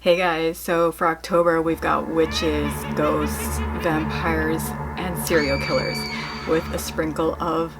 Hey guys, so for October we've got witches, ghosts, vampires, and serial killers with a sprinkle of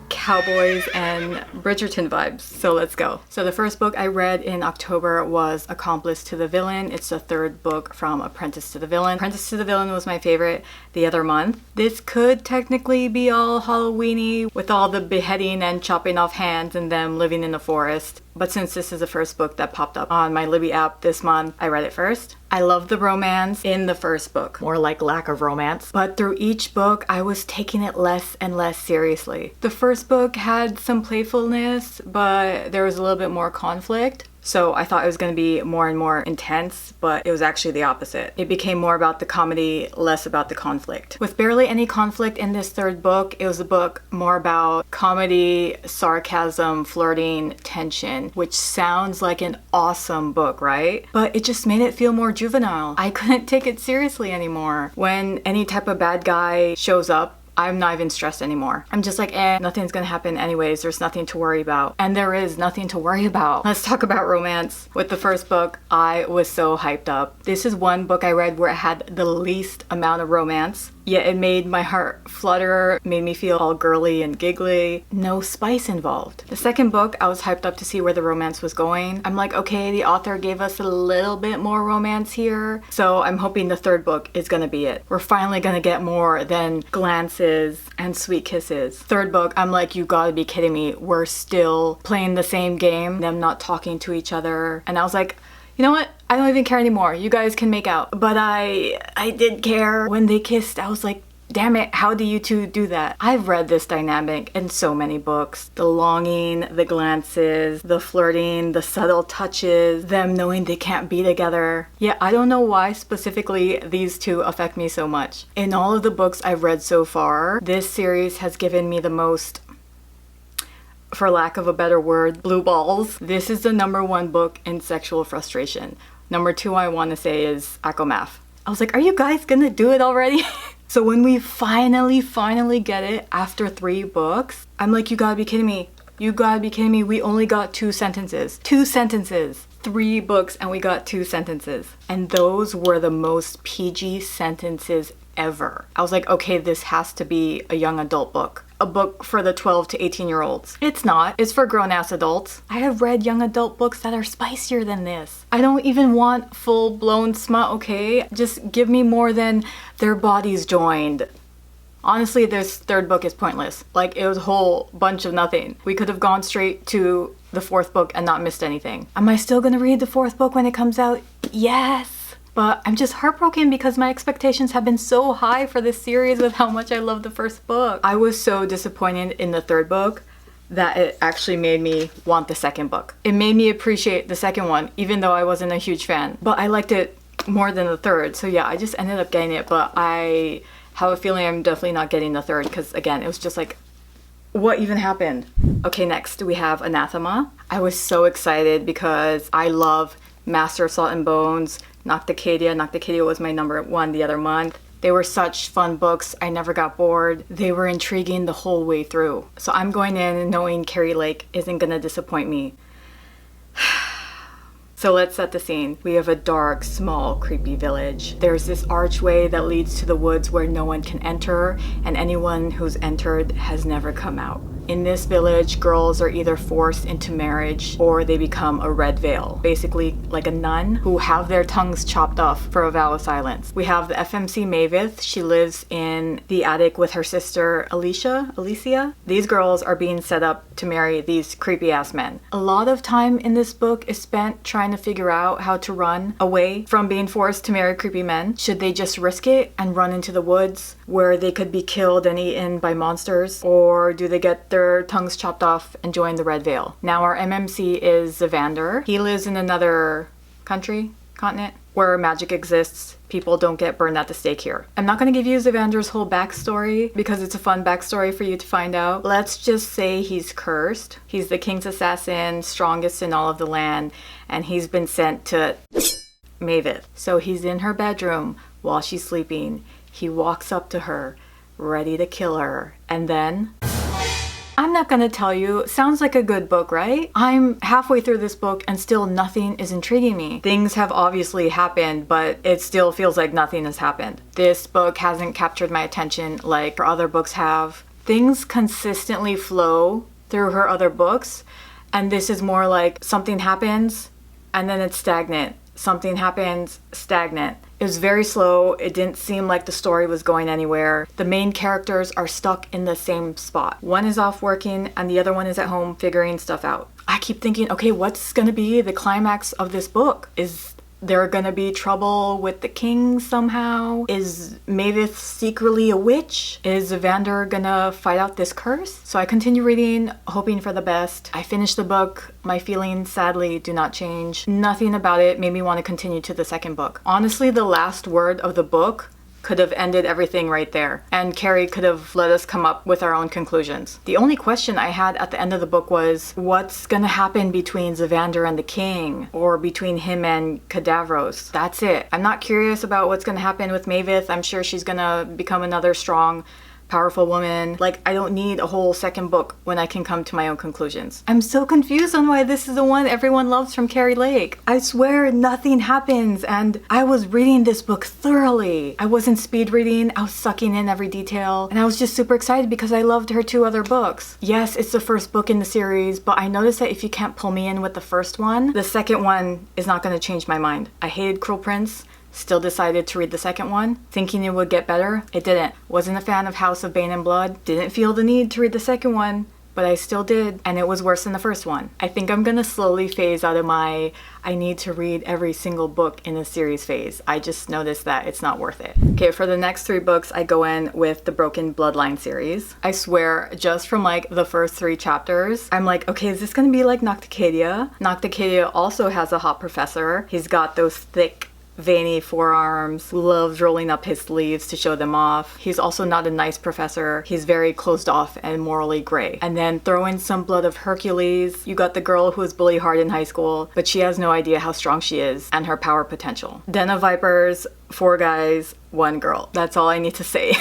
cowboys and Bridgerton vibes. So let's go. So the first book I read in October was Accomplice to the Villain. It's the third book from Apprentice to the Villain. Apprentice to the Villain was my favorite the other month. This could technically be all Halloween-y with all the beheading and chopping off hands and them living in the forest. But since this is the first book that popped up on my Libby app this month, I read it first. I love the romance in the first book, more like lack of romance. But through each book, I was taking it less and less seriously. The first book had some playfulness, but there was a little bit more conflict. So I thought it was going to be more and more intense, but it was actually the opposite. It became more about the comedy, less about the conflict. With barely any conflict in this third book, it was a book more about comedy, sarcasm, flirting, tension, which sounds like an awesome book, right? But it just made it feel more juvenile. I couldn't take it seriously anymore. When any type of bad guy shows up, I'm not even stressed anymore. I'm just like, nothing's gonna happen anyways. There's nothing to worry about. And there is nothing to worry about. Let's talk about romance. With the first book, I was so hyped up. This is one book I read where it had the least amount of romance, yet it made my heart flutter, made me feel all girly and giggly. No spice involved. The second book, I was hyped up to see where the romance was going. I'm like, okay, the author gave us a little bit more romance here, so I'm hoping the third book is gonna be it. We're finally gonna get more than glances and sweet kisses. Third book, I'm like, you gotta be kidding me. We're still playing the same game, them not talking to each other. And I was like, you know what? I don't even care anymore. You guys can make out. But I did care. When they kissed, I was like, damn it, how do you two do that? I've read this dynamic in so many books. The longing, the glances, the flirting, the subtle touches, them knowing they can't be together. Yeah, I don't know why specifically these two affect me so much. In all of the books I've read so far, this series has given me the most, for lack of a better word, blue balls. This is the #1 book in sexual frustration. Number 2 I want to say is Accomplice. I was like, are you guys gonna do it already? So when we finally get it after 3 books, I'm like, you gotta be kidding me. You gotta be kidding me. We only got 2 sentences. 2 sentences. 3 books and we got 2 sentences. And those were the most PG sentences ever. I was like, okay, this has to be a young adult book. A book for the 12 to 18 year olds. It's not. It's for grown-ass adults. I have read young adult books that are spicier than this. I don't even want full-blown smut, okay? Just give me more than their bodies joined. Honestly, this third book is pointless. Like, it was a whole bunch of nothing. We could have gone straight to the 4th book and not missed anything. Am I still gonna read the 4th book when it comes out? Yes! But I'm just heartbroken because my expectations have been so high for this series with how much I love the first book. I was so disappointed in the 3rd book that it actually made me want the 2nd book. It made me appreciate the 2nd one, even though I wasn't a huge fan. But I liked it more than the 3rd. So yeah, I just ended up getting it, but I have a feeling I'm definitely not getting the 3rd because again, it was just like, what even happened? Okay, next we have Anathema. I was so excited because I love Master of Salt and Bones, Nocticadia. Nocticadia was my #1 the other month. They were such fun books. I never got bored. They were intriguing the whole way through. So I'm going in knowing Carrie Lake isn't gonna disappoint me. So let's set the scene. We have a dark, small, creepy village. There's this archway that leads to the woods where no one can enter, and anyone who's entered has never come out. In this village, girls are either forced into marriage or they become a red veil, basically like a nun who have their tongues chopped off for a vow of silence. We have the FMC Mavith. She lives in the attic with her sister Alicia. These girls are being set up to marry these creepy ass men. A lot of time in this book is spent trying to figure out how to run away from being forced to marry creepy men. Should they just risk it and run into the woods where they could be killed and eaten by monsters, or do they get their tongues chopped off and join the Red Veil? Now our MMC is Zavander. He lives in another continent, where magic exists. People don't get burned at the stake here. I'm not going to give you Zavander's whole backstory because it's a fun backstory for you to find out. Let's just say he's cursed. He's the king's assassin, strongest in all of the land, and he's been sent to Mavith. So he's in her bedroom while she's sleeping. He walks up to her, ready to kill her, and then I'm not gonna tell you. Sounds like a good book, right? I'm halfway through this book and still nothing is intriguing me. Things have obviously happened, but it still feels like nothing has happened. This book hasn't captured my attention like her other books have. Things consistently flow through her other books, and this is more like something happens and then it's stagnant. Something happens, stagnant. It was very slow. It didn't seem like the story was going anywhere. The main characters are stuck in the same spot. One is off working and the other one is at home figuring stuff out. I keep thinking, okay, what's gonna be the climax of this book? Is there gonna be trouble with the king somehow? Is Mavis secretly a witch? Is Evander gonna fight out this curse? So I continue reading, hoping for the best. I finished the book. My feelings sadly do not change. Nothing about it made me want to continue to the second book. Honestly, the last word of the book could have ended everything right there, and Carrie could have let us come up with our own conclusions. The only question I had at the end of the book was, what's gonna happen between Evander and the king, or between him and Cadavros? That's it. I'm not curious about what's gonna happen with Mavis. I'm sure she's gonna become another strong, powerful woman. Like, I don't need a whole second book when I can come to my own conclusions. I'm so confused on why this is the one everyone loves from Carrie Lake. I swear nothing happens, and I was reading this book thoroughly. I wasn't speed reading, I was sucking in every detail, and I was just super excited because I loved her two other books. Yes, it's the first book in the series, but I noticed that if you can't pull me in with the first one, the second one is not going to change my mind. I hated Cruel Prince. Still decided to read the second one, thinking it would get better. It didn't. Wasn't a fan of House of Bane and Blood. Didn't feel the need to read the second one, but I still did, and it was worse than the first one. I think I'm gonna slowly phase out of my I need to read every single book in a series phase. I just noticed that it's not worth it. Okay, for the next 3 books, I go in with the Broken Bloodline series. I swear, just from like the first 3 chapters, I'm like, okay, is this gonna be like Nocticadia? Nocticadia also has a hot professor. He's got those thick, veiny forearms, loves rolling up his sleeves to show them off. He's also not a nice professor. He's very closed off and morally gray. And then throw in some blood of Hercules. You got the girl who was bullied hard in high school, but she has no idea how strong she is and her power potential. Den of Vipers, 4 guys, 1 girl. That's all I need to say.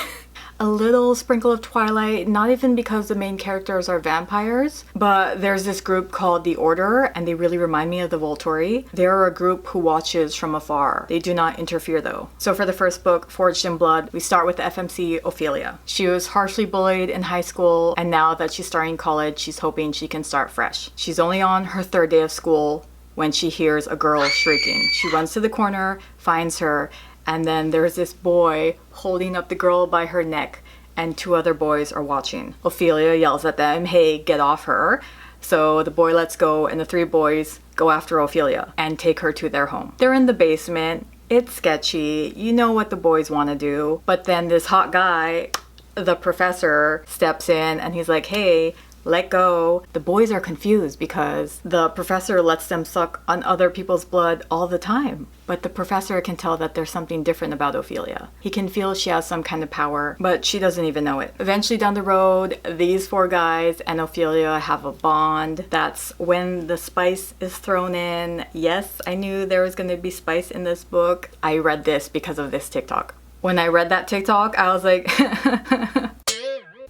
A little sprinkle of Twilight, not even because the main characters are vampires, but there's this group called the Order, and they really remind me of the Volturi. They're a group who watches from afar. They do not interfere though. So for the first book, Forged in Blood, we start with the FMC Ophelia. She was harshly bullied in high school, and now that she's starting college, she's hoping she can start fresh. She's only on her 3rd day of school when she hears a girl shrieking. She runs to the corner, finds her, and then there's this boy holding up the girl by her neck, and 2 other boys are watching. Ophelia yells at them, hey, get off her. So the boy lets go, and the 3 boys go after Ophelia and take her to their home. They're in the basement. It's sketchy. You know what the boys want to do. But then this hot guy, the professor, steps in and he's like, hey, let go. The boys are confused because the professor lets them suck on other people's blood all the time. But the professor can tell that there's something different about Ophelia. He can feel she has some kind of power, but she doesn't even know it. Eventually down the road, these 4 guys and Ophelia have a bond. That's when the spice is thrown in. Yes, I knew there was going to be spice in this book. I read this because of this TikTok. When I read that TikTok, I was like...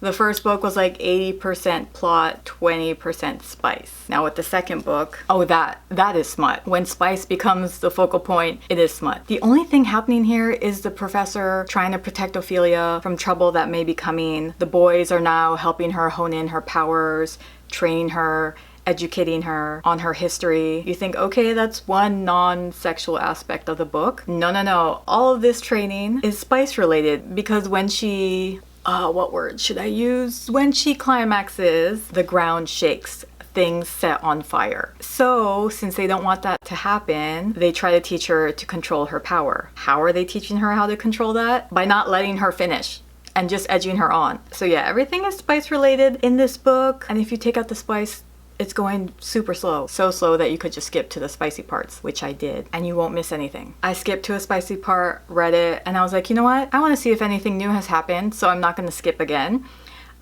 The first book was like 80% plot, 20% spice. Now with the second book, oh, that is smut. When spice becomes the focal point, it is smut. The only thing happening here is the professor trying to protect Ophelia from trouble that may be coming. The boys are now helping her hone in her powers, training her, educating her on her history. You think, okay, that's one non-sexual aspect of the book. No. All of this training is spice related because when she... what word should I use? When she climaxes, the ground shakes, things set on fire. So, since they don't want that to happen, they try to teach her to control her power. How are they teaching her how to control that? By not letting her finish and just edging her on. So yeah, everything is spice related in this book. And if you take out the spice, it's going super slow. So slow that you could just skip to the spicy parts, which I did, and you won't miss anything. I skipped to a spicy part, read it, and I was like, you know what? I want to see if anything new has happened, so I'm not going to skip again.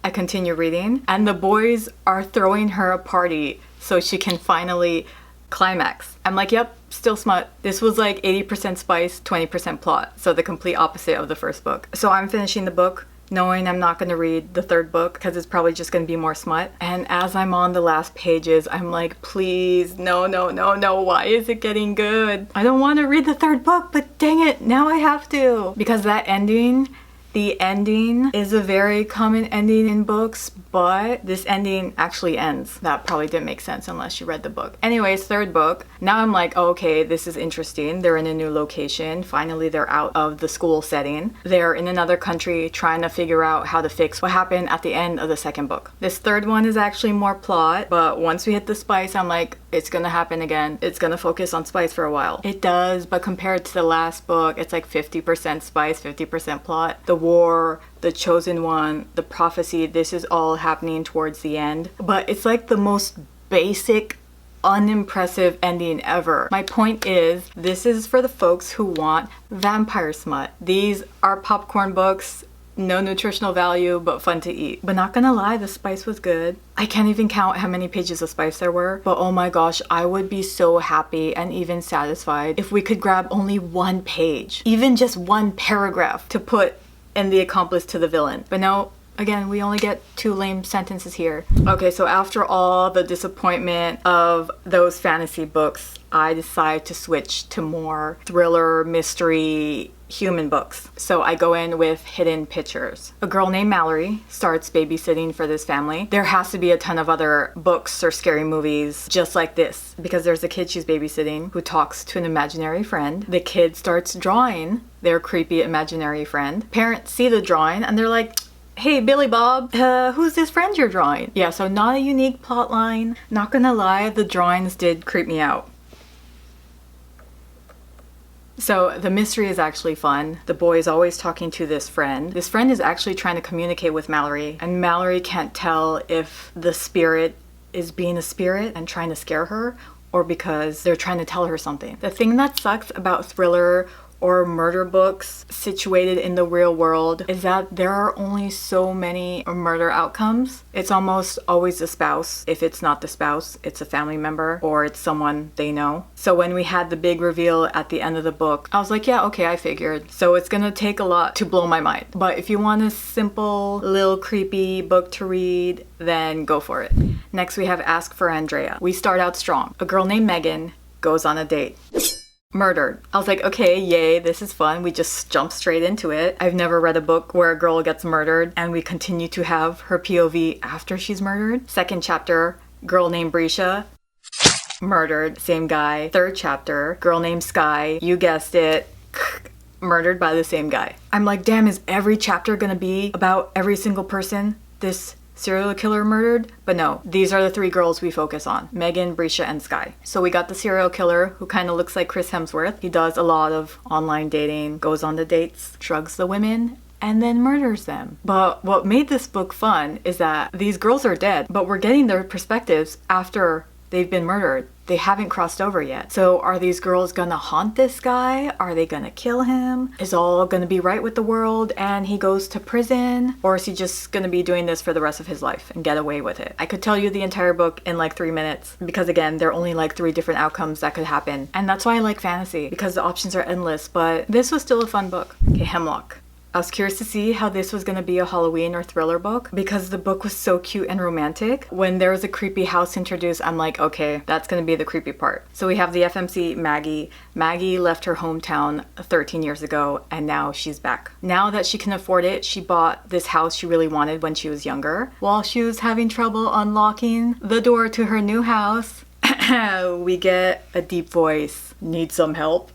I continue reading, and the boys are throwing her a party so she can finally climax. I'm like, yep, still smut. This was like 80% spice, 20% plot, so the complete opposite of the first book. So I'm finishing the book. knowing I'm not going to read the third book because it's probably just going to be more smut. And as I'm on the last pages, I'm like, please, no, no, no, no, why is it getting good? I don't want to read the third book, but dang it, now I have to. Because that ending, the ending is a very common ending in books, but this ending actually ends. That probably didn't make sense unless you read the book. Anyways, third book. Now I'm like, oh, okay, this is interesting. They're in a new location. Finally, they're out of the school setting. They're in another country trying to figure out how to fix what happened at the end of the second book. This third one is actually more plot, but once we hit the spice, I'm like, it's gonna happen again. It's gonna focus on spice for a while. It does, but compared to the last book, it's like 50% spice, 50% plot. The war, the chosen one, the prophecy, this is all happening towards the end. But it's like the most basic, unimpressive ending ever. My point is, this is for the folks who want vampire smut. These are popcorn books. No nutritional value, but fun to eat. But not gonna lie, the spice was good. I can't even count how many pages of spice there were, but oh my gosh, I would be so happy and even satisfied if we could grab only one page, even just one paragraph to put in the accomplice to the villain. But no, again, we only get 2 lame sentences here. Okay, so after all the disappointment of those fantasy books, I decide to switch to more thriller, mystery, human books. So I go in with Hidden Pictures. A girl named Mallory starts babysitting for this family. There has to be a ton of other books or scary movies just like this, because there's a kid she's babysitting who talks to an imaginary friend. The kid starts drawing their creepy imaginary friend. Parents see the drawing and they're like, hey, Billy Bob, who's this friend you're drawing? Yeah, so not a unique plot line. Not gonna lie, the drawings did creep me out. So the mystery is actually fun. The boy is always talking to this friend. This friend is actually trying to communicate with Mallory, and Mallory can't tell if the spirit is being a spirit and trying to scare her, or because they're trying to tell her something. The thing that sucks about thriller or murder books situated in the real world is that there are only so many murder outcomes. It's almost always the spouse. If it's not the spouse, it's a family member or it's someone they know. So when we had the big reveal at the end of the book, I was like, yeah, okay, I figured. So it's gonna take a lot to blow my mind. But if you want a simple, little creepy book to read, then go for it. Next we have Ask for Andrea. We start out strong. A girl named Megan goes on a date. Murdered. I was like, okay, yay, this is fun. We just jump straight into it. I've never read a book where a girl gets murdered and we continue to have her POV after she's murdered. Second chapter, girl named Brescia, murdered, same guy. Third chapter, girl named Sky, you guessed it, murdered by the same guy. I'm like, damn, is every chapter gonna be about every single person this serial killer murdered? But no, these are the 3 girls we focus on: Megan, Brescia, and Sky. So we got the serial killer who kind of looks like Chris Hemsworth. He does a lot of online dating, goes on the dates, drugs the women, and then murders them. But what made this book fun is that these girls are dead, but we're getting their perspectives after they've been murdered. They haven't crossed over yet. So are these girls gonna haunt this guy? Are they gonna kill him? Is all gonna be right with the world and he goes to prison? Or is he just gonna be doing this for the rest of his life and get away with it? I could tell you the entire book in like 3 minutes, because again, there are only like 3 different outcomes that could happen. And that's why I like fantasy, because the options are endless, but this was still a fun book. Okay, Hemlock. I was curious to see how this was going to be a Halloween or thriller book, because the book was so cute and romantic. When there was a creepy house introduced, I'm like, okay, that's going to be the creepy part. So we have the FMC Maggie. Maggie left her hometown 13 years ago and now she's back. Now that she can afford it, she bought this house she really wanted when she was younger. While she was having trouble unlocking the door to her new house, we get a deep voice. Need some help?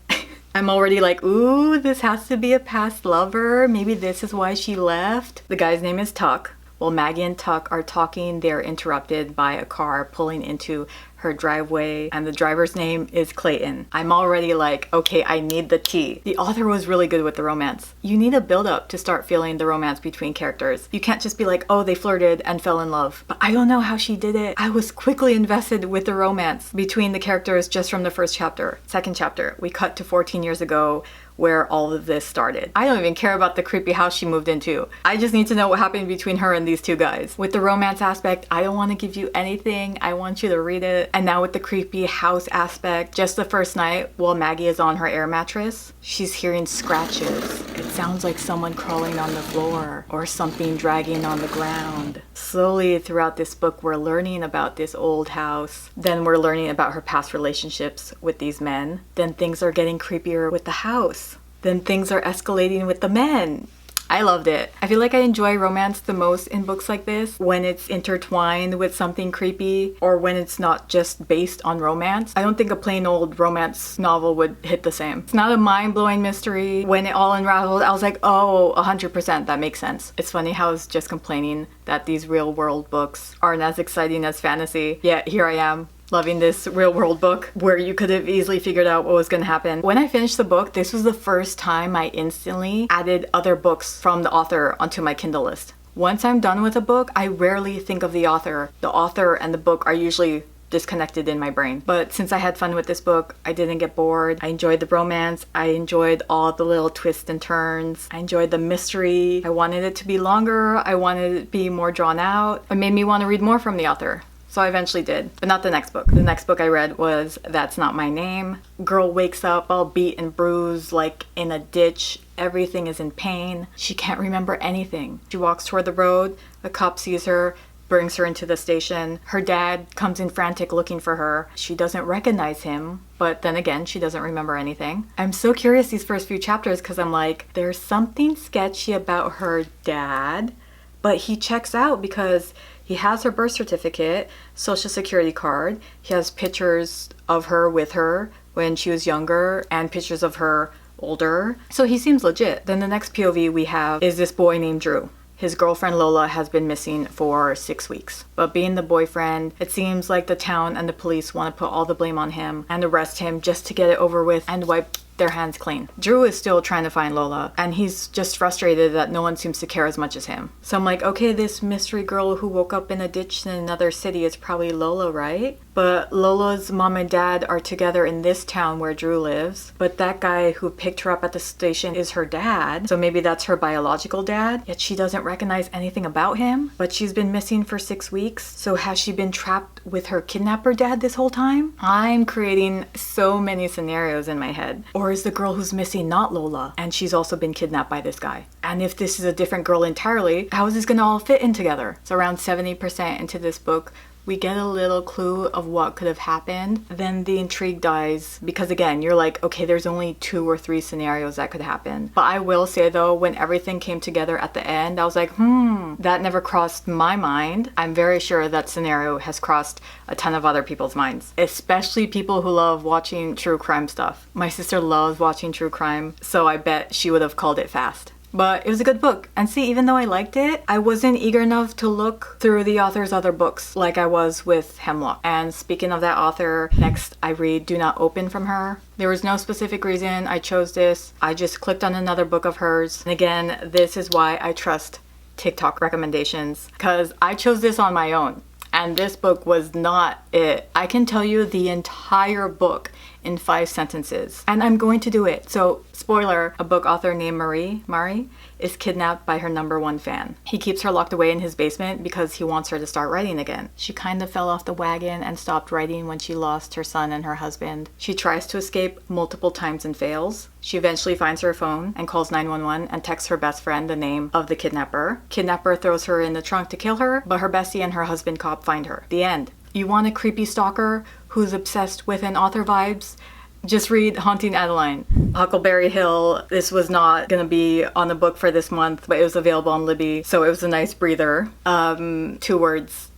I'm already like, ooh, this has to be a past lover. Maybe this is why she left. The guy's name is Tuck. While Maggie and Tuck are talking, they're interrupted by a car pulling into her driveway, and the driver's name is Clayton. I'm already like, okay, I need the tea. The author was really good with the romance. You need a build-up to start feeling the romance between characters. You can't just be like, oh, they flirted and fell in love. But I don't know how she did it. I was quickly invested with the romance between the characters just from the first chapter. Second chapter, we cut to 14 years ago, where all of this started. I don't even care about the creepy house she moved into. I just need to know what happened between her and these 2 guys. With the romance aspect, I don't want to give you anything. I want you to read it. it. And now with the creepy house aspect, just the first night while Maggie is on her air mattress, she's hearing scratches. It sounds like someone crawling on the floor or something dragging on the ground. Slowly throughout this book, we're learning about this old house. Then we're learning about her past relationships with these men. Then things are getting creepier with the house. Then things are escalating with the men. I loved it. I feel like I enjoy romance the most in books like this when it's intertwined with something creepy or when it's not just based on romance. I don't think a plain old romance novel would hit the same. It's not a mind-blowing mystery. When it all unraveled, I was like, oh, 100%, that makes sense. It's funny how I was just complaining that these real-world books aren't as exciting as fantasy, yet here I am, loving this real world book where you could have easily figured out what was going to happen. When I finished the book, this was the first time I instantly added other books from the author onto my Kindle list. Once I'm done with a book, I rarely think of the author. The author and the book are usually disconnected in my brain. But since I had fun with this book, I didn't get bored. I enjoyed the romance. I enjoyed all the little twists and turns. I enjoyed the mystery. I wanted it to be longer. I wanted it to be more drawn out. It made me want to read more from the author. So I eventually did, but not the next book. The next book I read was That's Not My Name. Girl wakes up all beat and bruised, like in a ditch. Everything is in pain. She can't remember anything. She walks toward the road. A cop sees her, brings her into the station. Her dad comes in frantic looking for her. She doesn't recognize him, but then again, she doesn't remember anything. I'm so curious these first few chapters because I'm like, there's something sketchy about her dad, but he checks out because he has her birth certificate, social security card. He has pictures of her with her when she was younger and pictures of her older. So he seems legit. Then the next POV we have is this boy named Drew. His girlfriend Lola has been missing for 6 weeks. But being the boyfriend, it seems like the town and the police want to put all the blame on him and arrest him just to get it over with and wipe their hands clean. Drew is still trying to find Lola, and he's just frustrated that no one seems to care as much as him. So I'm like, okay, this mystery girl who woke up in a ditch in another city is probably Lola, right? But Lola's mom and dad are together in this town where Drew lives, but that guy who picked her up at the station is her dad, so maybe that's her biological dad, yet she doesn't recognize anything about him. But she's been missing for 6 weeks, so has she been trapped with her kidnapper dad this whole time? I'm creating so many scenarios in my head. Or is the girl who's missing not Lola, and she's also been kidnapped by this guy? And if this is a different girl entirely, how is this gonna all fit in together? So around 70% into this book, we get a little clue of what could have happened. Then the intrigue dies because again, you're like, okay, there's only 2 or 3 scenarios that could happen. But I will say though, when everything came together at the end, I was like, that never crossed my mind. I'm very sure that scenario has crossed a ton of other people's minds, especially people who love watching true crime stuff. My sister loves watching true crime, so I bet she would have called it fast. But it was a good book. And see, even though I liked it, I wasn't eager enough to look through the author's other books like I was with Hemlock. And speaking of that author, next I read Do Not Open from her. There was no specific reason I chose this. I just clicked on another book of hers. And again, this is why I trust TikTok recommendations, because I chose this on my own. And this book was not it. I can tell you the entire book in 5 sentences, and I'm going to do it. So, spoiler, a book author named Mari, is kidnapped by her #1 fan. He keeps her locked away in his basement because he wants her to start writing again. She kind of fell off the wagon and stopped writing when she lost her son and her husband. She tries to escape multiple times and fails. She eventually finds her phone and calls 911 and texts her best friend the name of the kidnapper. Kidnapper throws her in the trunk to kill her, but her bestie and her husband cop find her. The end. You want a creepy stalker who's obsessed with an author vibes? Just read Haunting Adeline. Huckleberry Hill. This was not going to be on the book for this month, but it was available on Libby, so it was a nice breather. 2 words.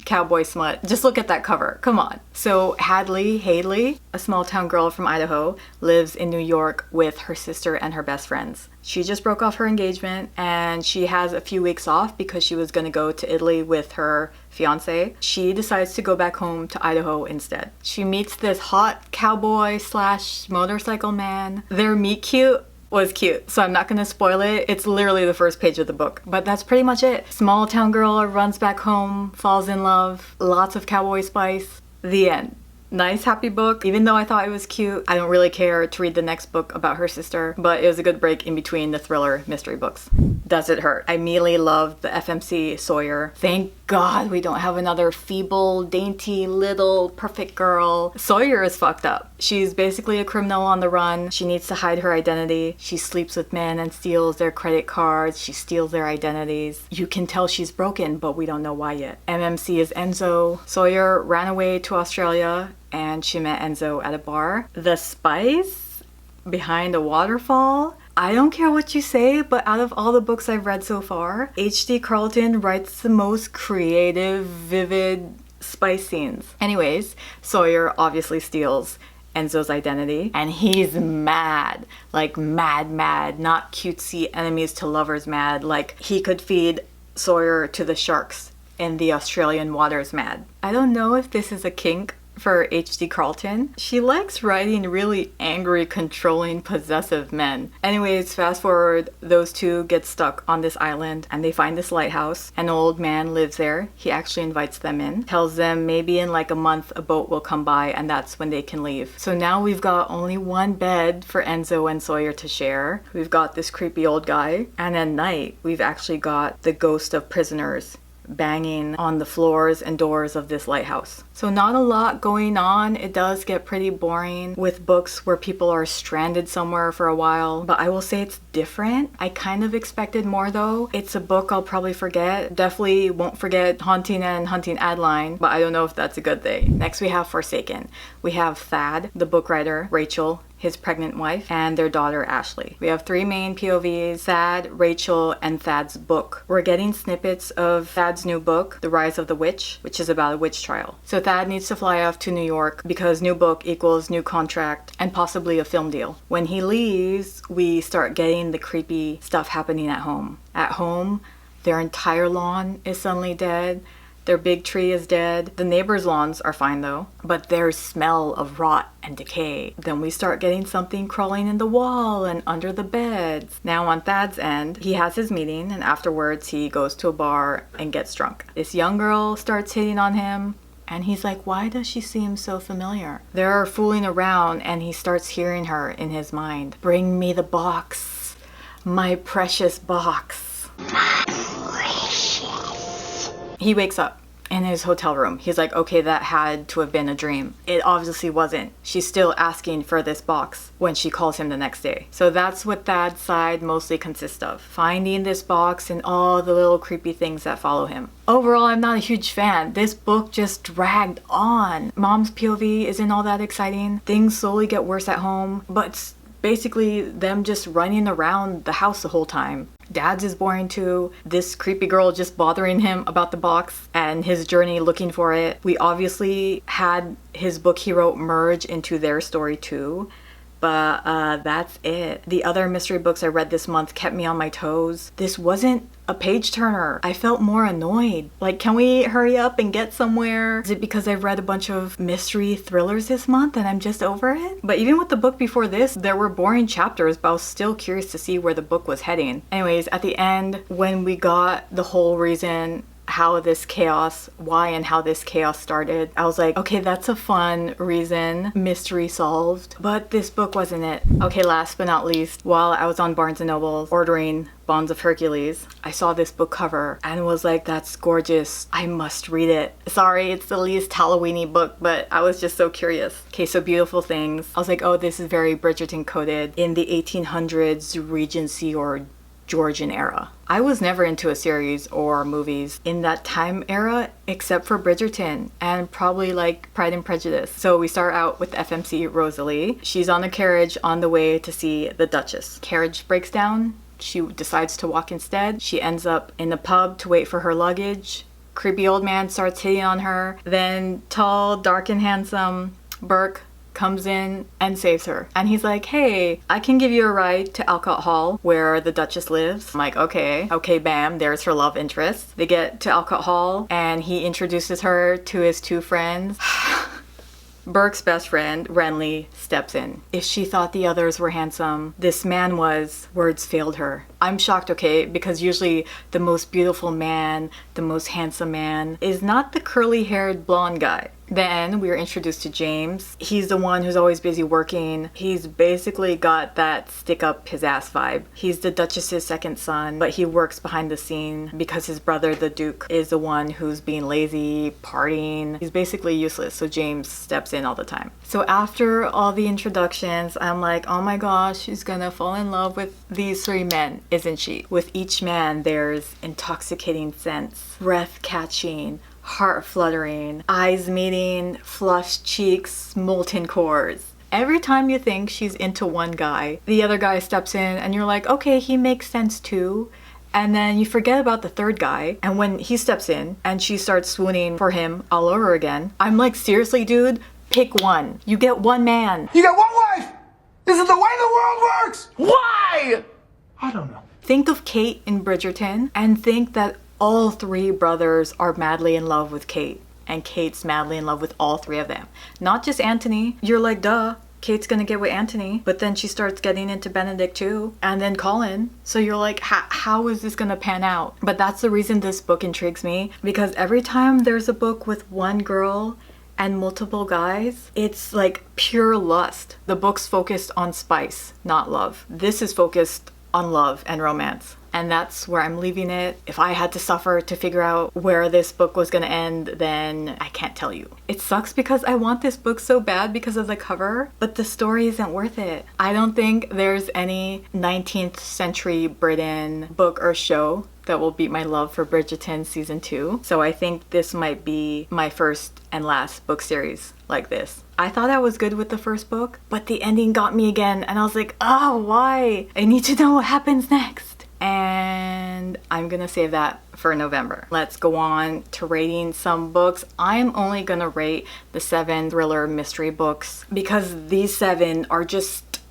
Cowboy smut. Just look at that cover. Come on. So Haley, a small town girl from Idaho, lives in New York with her sister and her best friends. She just broke off her engagement and she has a few weeks off because she was going to go to Italy with her fiance. She decides to go back home to Idaho instead. She meets this hot cowboy / motorcycle man. Their meet cute was cute, so I'm not gonna spoil it. It's literally the first page of the book, but that's pretty much it. Small town girl runs back home, falls in love, lots of cowboy spice. The end. Nice, happy book. Even though I thought it was cute, I don't really care to read the next book about her sister, but it was a good break in between the thriller mystery books. Does it hurt? I immediately loved the FMC Sawyer. Thank God, we don't have another feeble, dainty, little, perfect girl. Sawyer is fucked up. She's basically a criminal on the run. She needs to hide her identity. She sleeps with men and steals their credit cards. She steals their identities. You can tell she's broken, but we don't know why yet. MMC is Enzo. Sawyer ran away to Australia and she met Enzo at a bar. The spice behind a waterfall. I don't care what you say, but out of all the books I've read so far, H.D. Carlton writes the most creative, vivid spice scenes. Anyways, Sawyer obviously steals Enzo's identity and he's mad. Like mad, not cutesy enemies to lovers mad. Like he could feed Sawyer to the sharks in the Australian waters mad. I don't know if this is a kink for H.D. Carlton. She likes writing really angry, controlling, possessive men. Anyways, fast forward, those two get stuck on this island and they find this lighthouse. An old man lives there. He actually invites them in, tells them maybe in like a month a boat will come by and that's when they can leave. So now we've got only one bed for Enzo and Sawyer to share. We've got this creepy old guy, and at night we've actually got the ghost of prisoners banging on the floors and doors of this lighthouse. So not a lot going on. It does get pretty boring with books where people are stranded somewhere for a while, but I will say it's different. I kind of expected more though. It's a book I'll probably forget. Definitely won't forget Haunting and Hunting Adeline, but I don't know if that's a good thing. Next we have Forsaken. We have Thad, the book writer, Rachel, his pregnant wife, and their daughter Ashley. We have three main POVs, Thad, Rachel, and Thad's book. We're getting snippets of Thad's new book, The Rise of the Witch, which is about a witch trial. So Thad needs to fly off to New York because new book equals new contract and possibly a film deal. When he leaves, we start getting the creepy stuff happening at home. At home, their entire lawn is suddenly dead. Their big tree is dead. The neighbors' lawns are fine though, but there's smell of rot and decay. Then we start getting something crawling in the wall and under the beds. Now on Thad's end, he has his meeting and afterwards he goes to a bar and gets drunk. This young girl starts hitting on him and he's like, why does she seem so familiar? They're fooling around and he starts hearing her in his mind. Bring me the box, my precious box. He wakes up in his hotel room. He's like, okay, that had to have been a dream. It obviously wasn't. She's still asking for this box when she calls him the next day. So that's what Thad's side mostly consists of. Finding this box and all the little creepy things that follow him. Overall, I'm not a huge fan. This book just dragged on. Mom's POV isn't all that exciting. Things slowly get worse at home, but it's basically them just running around the house the whole time. Dad's is boring too. This creepy girl just bothering him about the box and his journey looking for it. We obviously had his book he wrote merge into their story too. But that's it. The other mystery books I read this month kept me on my toes. This wasn't a page turner. I felt more annoyed. Like, can we hurry up and get somewhere? Is it because I've read a bunch of mystery thrillers this month and I'm just over it? But even with the book before this, there were boring chapters, but I was still curious to see where the book was heading. Anyways, at the end, when we got the whole reason why and how this chaos started, I was like, okay, that's a fun reason, mystery solved. But this book wasn't it. Okay, last but not least, while I was on Barnes & Noble ordering Bonds of Hercules, I saw this book cover and was like, that's gorgeous. I must read it. Sorry, it's the least Halloween-y book, but I was just so curious. Okay, so Beautiful Things. I was like, oh, this is very Bridgerton coded in the 1800s Regency or Georgian era. I was never into a series or movies in that time era except for Bridgerton and probably like Pride and Prejudice. So we start out with FMC Rosalie. She's on a carriage on the way to see the Duchess. Carriage breaks down. She decides to walk instead. She ends up in a pub to wait for her luggage. Creepy old man starts hitting on her. Then tall, dark and handsome Burke comes in and saves her. And he's like, hey, I can give you a ride to Alcott Hall where the Duchess lives. I'm like, okay, bam, there's her love interest. They get to Alcott Hall and he introduces her to his two friends. Burke's best friend, Renly, steps in. If she thought the others were handsome, this man was, words failed her. I'm shocked, okay, because usually the most beautiful man, the most handsome man is not the curly-haired blonde guy. Then we are introduced to James. He's the one who's always busy working. He's basically got that stick up his ass vibe. He's the Duchess's second son, but he works behind the scene because his brother, the Duke, is the one who's being lazy, partying. He's basically useless, so James steps in all the time. So after all the introductions, I'm like, oh my gosh, she's gonna fall in love with these three men, isn't she? With each man, there's intoxicating scents, breath catching, heart fluttering, eyes meeting, flushed cheeks, molten cores. Every time you think she's into one guy, the other guy steps in and you're like, okay, he makes sense too. And then you forget about the third guy, and when he steps in and she starts swooning for him all over again, I'm like, seriously, dude, pick one. You get one man. You got one wife! This is the way the world works! Why? I don't know. Think of Kate in Bridgerton and think that all three brothers are madly in love with Kate, and Kate's madly in love with all three of them. Not just Anthony. You're like, duh, Kate's gonna get with Anthony, but then she starts getting into Benedict too, and then Colin. So you're like, how is this gonna pan out? But that's the reason this book intrigues me, because every time there's a book with one girl and multiple guys, it's like pure lust. The book's focused on spice, not love. This is focused on love and romance. And that's where I'm leaving it. If I had to suffer to figure out where this book was gonna end, then I can't tell you. It sucks because I want this book so bad because of the cover, but the story isn't worth it. I don't think there's any 19th century Britain book or show that will beat my love for Bridgerton season 2. So I think this might be my first and last book series like this. I thought I was good with the first book, but the ending got me again, and I was like, oh, why? I need to know what happens next. And I'm gonna save that for November. Let's go on to rating some books. I'm only gonna rate the 7 thriller mystery books because these 7 are just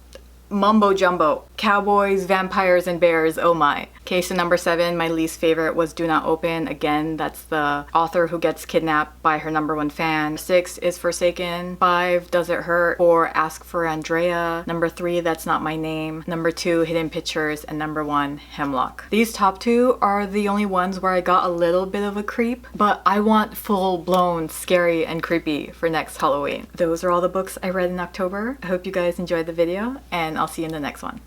mumbo jumbo. Cowboys, vampires, and bears, oh my. Case of number 7, my least favorite was Do Not Open. Again, that's the author who gets kidnapped by her number 1 fan. 6 is Forsaken. 5, Does It Hurt? 4, Ask for Andrea. Number 3, That's Not My Name. Number 2, Hidden Pictures. And number 1, Hemlock. These top 2 are the only ones where I got a little bit of a creep, but I want full-blown scary and creepy for next Halloween. Those are all the books I read in October. I hope you guys enjoyed the video, and I'll see you in the next one.